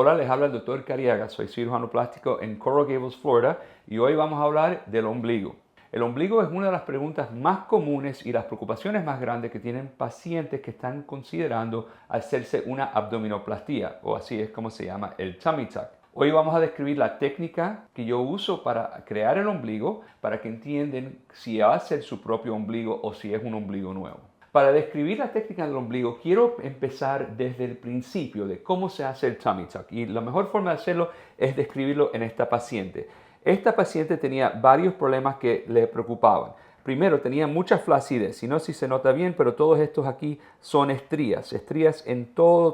Hola, les habla el Dr. Cariaga, soy cirujano plástico en Coral Gables, Florida, y hoy vamos a hablar del ombligo. El ombligo es una de las preguntas más comunes y las preocupaciones más grandes que tienen pacientes que están considerando hacerse una abdominoplastía, o así es como se llama el tummy tuck. Hoy vamos a describir la técnica que yo uso para crear el ombligo, para que entiendan si va a ser su propio ombligo o si es un ombligo nuevo. Para describir la técnica del ombligo, quiero empezar desde el principio de cómo se hace el tummy tuck. Y la mejor forma de hacerlo es describirlo en esta paciente. Esta paciente tenía varios problemas que le preocupaban. Primero, tenía mucha flacidez. Y no sé si se nota bien, pero todos estos aquí son estrías. Estrías en toda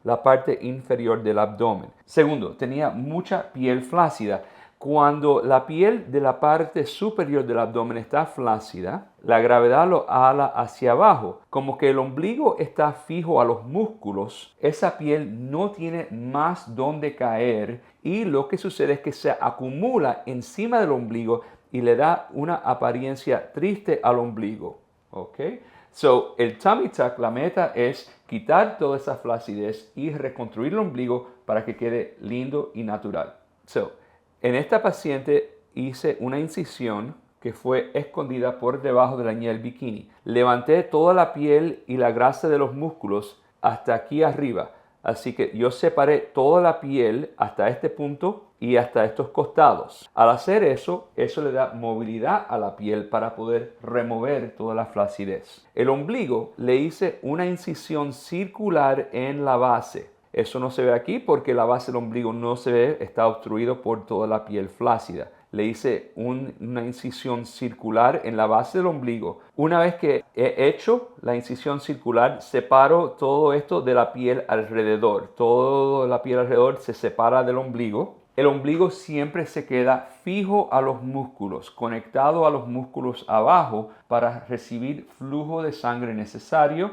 la parte inferior del abdomen. Segundo, tenía mucha piel flácida. Cuando la piel de la parte superior del abdomen está flácida, la gravedad lo ala hacia abajo. Como que el ombligo está fijo a los músculos, esa piel no tiene más donde caer y lo que sucede es que se acumula encima del ombligo y le da una apariencia triste al ombligo. ¿Ok? So, el tummy tuck, la meta es quitar toda esa flacidez y reconstruir el ombligo para que quede lindo y natural. En esta paciente hice una incisión que fue escondida por debajo de la línea del bikini. Levanté toda la piel y la grasa de los músculos hasta aquí arriba. Así que yo separé toda la piel hasta este punto y hasta estos costados. Al hacer eso, eso le da movilidad a la piel para poder remover toda la flacidez. El ombligo le hice una incisión circular en la base. Eso no se ve aquí porque la base del ombligo no se ve, está obstruido por toda la piel flácida. Le hice una incisión circular en la base del ombligo. Una vez que he hecho la incisión circular, separo todo esto de la piel alrededor. Toda la piel alrededor se separa del ombligo. El ombligo siempre se queda fijo a los músculos, conectado a los músculos abajo para recibir flujo de sangre necesario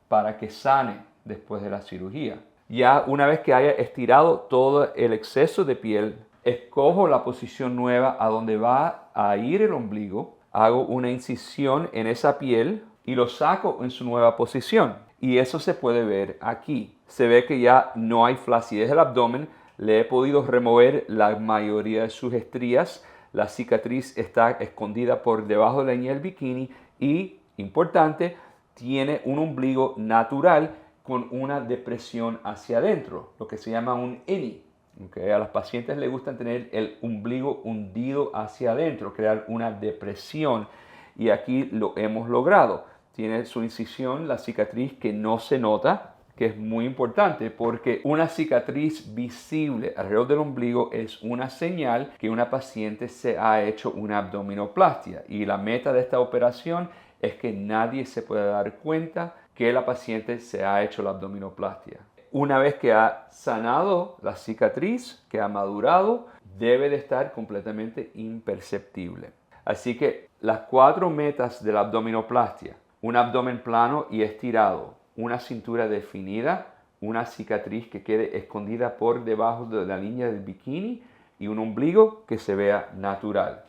para que sane después de la cirugía. Ya una vez que haya estirado todo el exceso de piel, escojo la posición nueva a donde va a ir el ombligo, hago una incisión en esa piel y lo saco en su nueva posición. Y eso se puede ver aquí. Se ve que ya no hay flacidez del abdomen, le he podido remover la mayoría de sus estrías, la cicatriz está escondida por debajo de la línea del bikini y, importante, tiene un ombligo natural con una depresión hacia adentro, lo que se llama un innie. Okay. A las pacientes les gusta tener el ombligo hundido hacia adentro, crear una depresión y aquí lo hemos logrado. Tiene su incisión, la cicatriz que no se nota, que es muy importante porque una cicatriz visible alrededor del ombligo es una señal que una paciente se ha hecho una abdominoplastia y la meta de esta operación es que nadie se pueda dar cuenta que la paciente se ha hecho la abdominoplastia. Una vez que ha sanado la cicatriz, que ha madurado, debe de estar completamente imperceptible. Así que las 4 metas de la abdominoplastia: un abdomen plano y estirado, una cintura definida, una cicatriz que quede escondida por debajo de la línea del bikini y un ombligo que se vea natural.